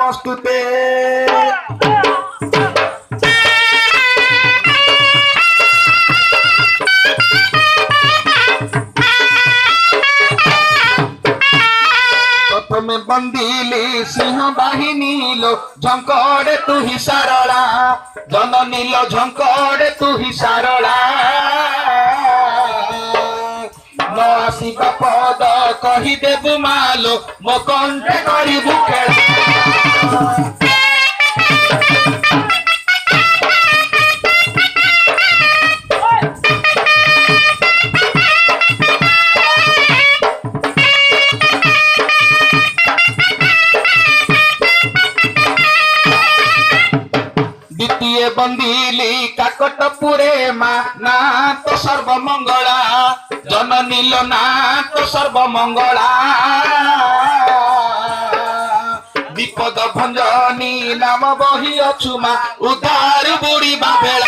নমস্তুতে। প্রথমে বন্দিলি সিংহ বাহিনী লো ঝঙ্কড়ে তুহি সারলা, জননী লো ঝঙ্কড়ে তুহি সারলা। ন আসিবা পদ কহিদেবু মালো, মো কণ্ঠে করিবু খেলা। দ্বিতীয় বন্দিলি কাকটপুরে মা, না তো সর্বমঙ্গলা, জননী লো না তো সর্বমঙ্গলা। বিপদ ভঞ্জনী নাম বহি অছু মা, উদ্ধার বুড়িবা বেলা।